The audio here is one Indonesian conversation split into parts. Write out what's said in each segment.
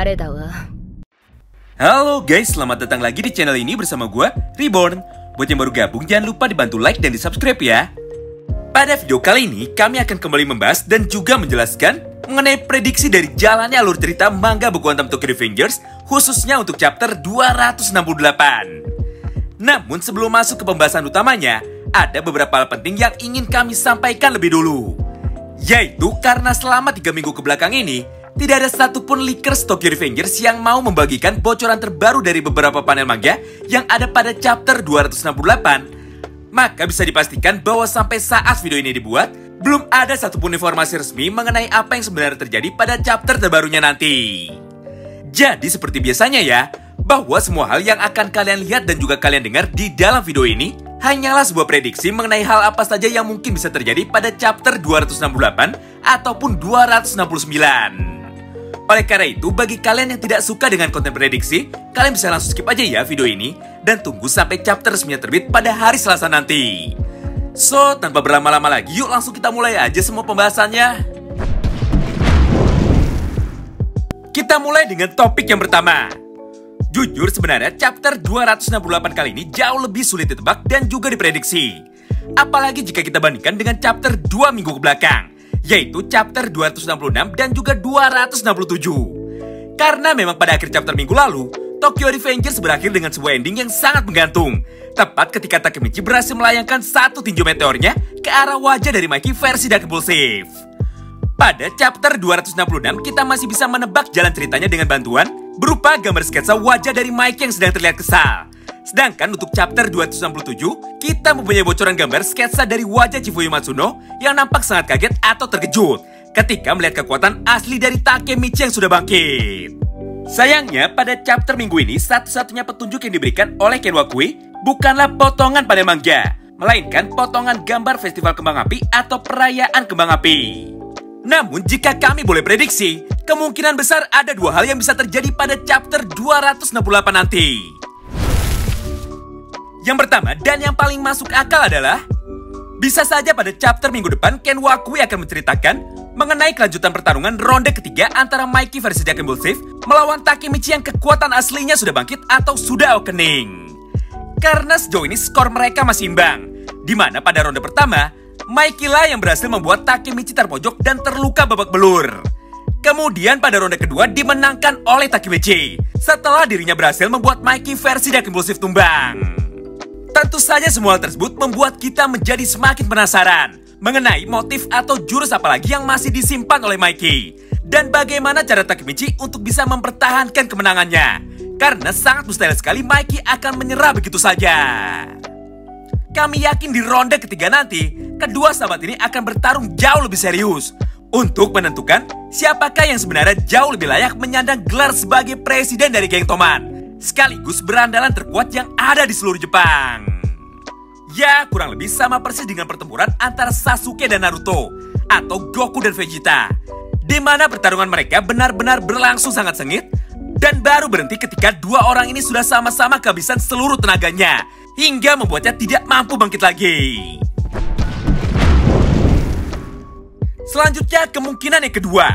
誰だわ。 Halo guys, selamat datang lagi di channel ini bersama gue, Reborn. Buat yang baru gabung, jangan lupa dibantu like dan di subscribe ya. Pada video kali ini, kami akan kembali membahas dan juga menjelaskan mengenai prediksi dari jalannya alur cerita manga buku Quantum Tokyo Revengers, khususnya untuk chapter 268. Namun sebelum masuk ke pembahasan utamanya, ada beberapa hal penting yang ingin kami sampaikan lebih dulu. Yaitu karena selama 3 minggu kebelakang ini, tidak ada satupun leakers Tokyo Revengers yang mau membagikan bocoran terbaru dari beberapa panel manga yang ada pada chapter 268. Maka bisa dipastikan bahwa sampai saat video ini dibuat, belum ada satupun informasi resmi mengenai apa yang sebenarnya terjadi pada chapter terbarunya nanti. Jadi seperti biasanya ya, bahwa semua hal yang akan kalian lihat dan juga kalian dengar di dalam video ini hanyalah sebuah prediksi mengenai hal apa saja yang mungkin bisa terjadi pada chapter 268 ataupun 269. Oleh karena itu, bagi kalian yang tidak suka dengan konten prediksi, kalian bisa langsung skip aja ya video ini dan tunggu sampai chapter resminya terbit pada hari Selasa nanti. So, tanpa berlama-lama lagi, yuk langsung kita mulai aja semua pembahasannya. Kita mulai dengan topik yang pertama. Jujur sebenarnya chapter 268 kali ini jauh lebih sulit ditebak dan juga diprediksi. Apalagi jika kita bandingkan dengan chapter 2 minggu kebelakang, yaitu chapter 266 dan juga 267. Karena memang pada akhir chapter minggu lalu, Tokyo Revengers berakhir dengan sebuah ending yang sangat menggantung. Tepat ketika Takemichi berhasil melayangkan satu tinju meteornya ke arah wajah dari Mikey versi Dark Impulsive. Pada chapter 266, kita masih bisa menebak jalan ceritanya dengan bantuan berupa gambar sketsa wajah dari Mikey yang sedang terlihat kesal. Sedangkan untuk chapter 267, kita mempunyai bocoran gambar sketsa dari wajah Chifuyu Matsuno yang nampak sangat kaget atau terkejut ketika melihat kekuatan asli dari Takemichi yang sudah bangkit. Sayangnya, pada chapter minggu ini, satu-satunya petunjuk yang diberikan oleh Ken Wakui bukanlah potongan pada manga, melainkan potongan gambar festival kembang api atau perayaan kembang api. Namun, jika kami boleh prediksi, kemungkinan besar ada dua hal yang bisa terjadi pada chapter 268 nanti. Yang pertama dan yang paling masuk akal adalah bisa saja pada chapter minggu depan Ken Wakui akan menceritakan mengenai kelanjutan pertarungan ronde ketiga antara Mikey versi Dark Impulsive melawan Takemichi yang kekuatan aslinya sudah bangkit atau sudah awakening. Karena sejauh ini skor mereka masih imbang, di mana pada ronde pertama Mikey lah yang berhasil membuat Takemichi terpojok dan terluka babak belur. Kemudian pada ronde kedua dimenangkan oleh Takemichi setelah dirinya berhasil membuat Mikey versi Dark Impulsive tumbang. Tentu saja semua hal tersebut membuat kita menjadi semakin penasaran mengenai motif atau jurus apalagi yang masih disimpan oleh Mikey dan bagaimana cara Takemichi untuk bisa mempertahankan kemenangannya, karena sangat mustahil sekali Mikey akan menyerah begitu saja. Kami yakin di ronde ketiga nanti kedua sahabat ini akan bertarung jauh lebih serius untuk menentukan siapakah yang sebenarnya jauh lebih layak menyandang gelar sebagai presiden dari geng Toman sekaligus berandalan terkuat yang ada di seluruh Jepang. Ya, kurang lebih sama persis dengan pertempuran antara Sasuke dan Naruto atau Goku dan Vegeta, di mana pertarungan mereka benar-benar berlangsung sangat sengit dan baru berhenti ketika dua orang ini sudah sama-sama kehabisan seluruh tenaganya hingga membuatnya tidak mampu bangkit lagi. Selanjutnya, kemungkinan yang kedua.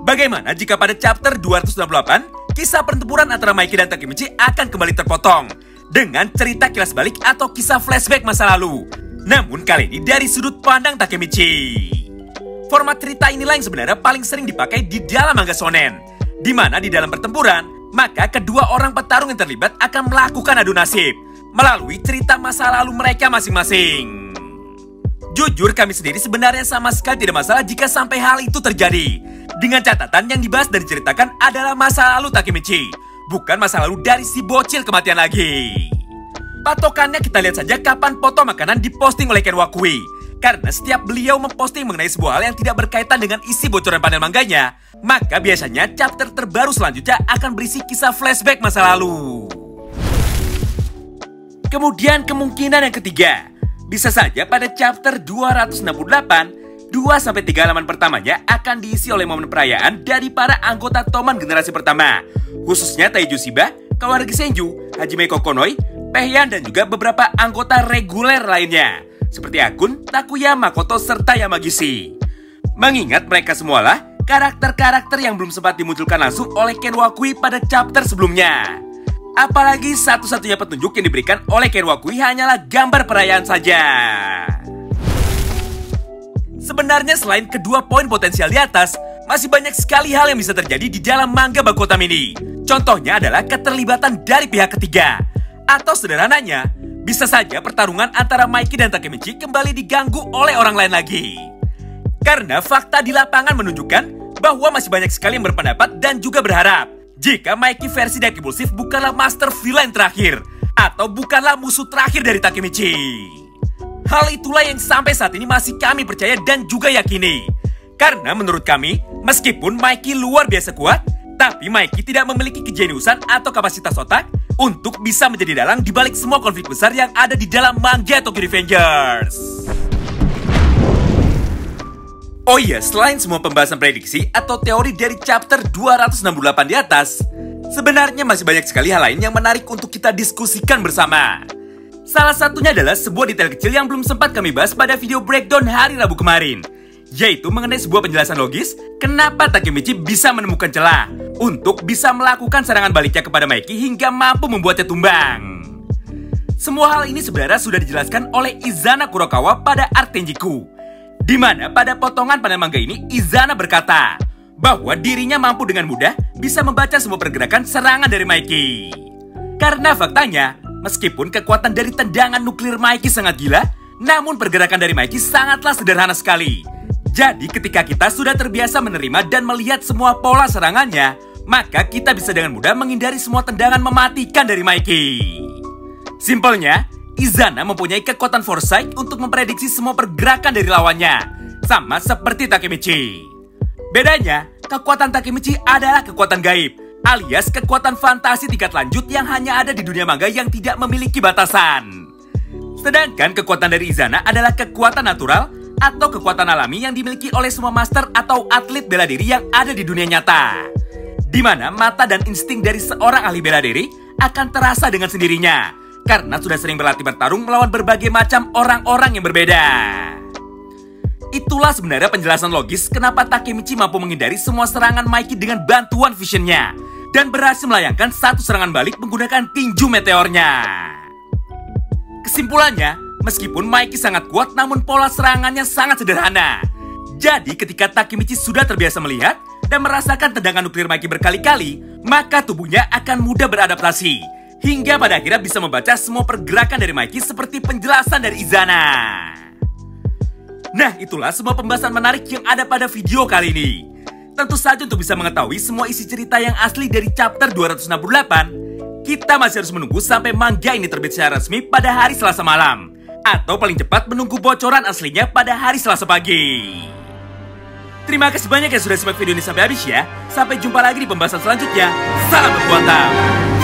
Bagaimana jika pada chapter 268 kisah pertempuran antara Mikey dan Takemichi akan kembali terpotong dengan cerita kilas balik atau kisah flashback masa lalu. Namun kali ini dari sudut pandang Takemichi. Format cerita inilah yang sebenarnya paling sering dipakai di dalam manga shonen, di mana di dalam pertempuran, maka kedua orang petarung yang terlibat akan melakukan adu nasib melalui cerita masa lalu mereka masing-masing. Jujur kami sendiri sebenarnya sama sekali tidak masalah jika sampai hal itu terjadi, dengan catatan yang dibahas dan diceritakan adalah masa lalu Takemichi, bukan masa lalu dari si bocil kematian lagi. Patokannya kita lihat saja kapan foto makanan diposting oleh Ken Wakui, karena setiap beliau memposting mengenai sebuah hal yang tidak berkaitan dengan isi bocoran panel manganya, maka biasanya chapter terbaru selanjutnya akan berisi kisah flashback masa lalu. Kemudian kemungkinan yang ketiga, bisa saja pada chapter 268, 2-3 halaman pertamanya akan diisi oleh momen perayaan dari para anggota Toman generasi pertama, khususnya Taiju Shiba, Kawaragi Senju, Hajime Kokonoi, Pehyan dan juga beberapa anggota reguler lainnya, seperti Akun, Takuya, Makoto, serta Yamagishi. Mengingat mereka semualah karakter-karakter yang belum sempat dimunculkan langsung oleh Ken Wakui pada chapter sebelumnya. Apalagi satu-satunya petunjuk yang diberikan oleh Ken Wakui hanyalah gambar perayaan saja. Sebenarnya selain kedua poin potensial di atas, masih banyak sekali hal yang bisa terjadi di dalam manga Baku Otam ini. Contohnya adalah keterlibatan dari pihak ketiga. Atau sederhananya, bisa saja pertarungan antara Mikey dan Takemichi kembali diganggu oleh orang lain lagi. Karena fakta di lapangan menunjukkan bahwa masih banyak sekali yang berpendapat dan juga berharap jika Mikey versi Dark Impulsive bukanlah master villain terakhir atau bukanlah musuh terakhir dari Takemichi. Hal itulah yang sampai saat ini masih kami percaya dan juga yakini. Karena menurut kami, meskipun Mikey luar biasa kuat, tapi Mikey tidak memiliki kejeniusan atau kapasitas otak untuk bisa menjadi dalang di balik semua konflik besar yang ada di dalam manga Tokyo Revengers. Oh iya, selain semua pembahasan prediksi atau teori dari chapter 268 di atas, sebenarnya masih banyak sekali hal lain yang menarik untuk kita diskusikan bersama. Salah satunya adalah sebuah detail kecil yang belum sempat kami bahas pada video breakdown hari Rabu kemarin, yaitu mengenai sebuah penjelasan logis kenapa Takemichi bisa menemukan celah untuk bisa melakukan serangan baliknya kepada Mikey hingga mampu membuatnya tumbang. Semua hal ini sebenarnya sudah dijelaskan oleh Izana Kurokawa pada arc Tenjiku, di mana pada potongan panel manga ini Izana berkata bahwa dirinya mampu dengan mudah bisa membaca semua pergerakan serangan dari Mikey. Karena faktanya, meskipun kekuatan dari tendangan nuklir Mikey sangat gila, namun pergerakan dari Mikey sangatlah sederhana sekali. Jadi ketika kita sudah terbiasa menerima dan melihat semua pola serangannya, maka kita bisa dengan mudah menghindari semua tendangan mematikan dari Mikey. Simpelnya, Izana mempunyai kekuatan foresight untuk memprediksi semua pergerakan dari lawannya, sama seperti Takemichi. Bedanya, kekuatan Takemichi adalah kekuatan gaib, alias kekuatan fantasi tingkat lanjut yang hanya ada di dunia manga yang tidak memiliki batasan. Sedangkan kekuatan dari Izana adalah kekuatan natural atau kekuatan alami yang dimiliki oleh semua master atau atlet bela diri yang ada di dunia nyata, di mana mata dan insting dari seorang ahli bela diri akan terasa dengan sendirinya karena sudah sering berlatih bertarung melawan berbagai macam orang-orang yang berbeda. Itulah sebenarnya penjelasan logis kenapa Takemichi mampu menghindari semua serangan Mikey dengan bantuan visionnya dan berhasil melayangkan satu serangan balik menggunakan tinju meteornya. Kesimpulannya, meskipun Mikey sangat kuat namun pola serangannya sangat sederhana. Jadi ketika Takemichi sudah terbiasa melihat dan merasakan tendangan nuklir Mikey berkali-kali, maka tubuhnya akan mudah beradaptasi hingga pada akhirnya bisa membaca semua pergerakan dari Mikey seperti penjelasan dari Izana. Nah, itulah semua pembahasan menarik yang ada pada video kali ini. Tentu saja untuk bisa mengetahui semua isi cerita yang asli dari chapter 268, kita masih harus menunggu sampai manga ini terbit secara resmi pada hari Selasa malam, atau paling cepat menunggu bocoran aslinya pada hari Selasa pagi. Terima kasih banyak yang sudah simak video ini sampai habis ya. Sampai jumpa lagi di pembahasan selanjutnya. Salam Baku Otam.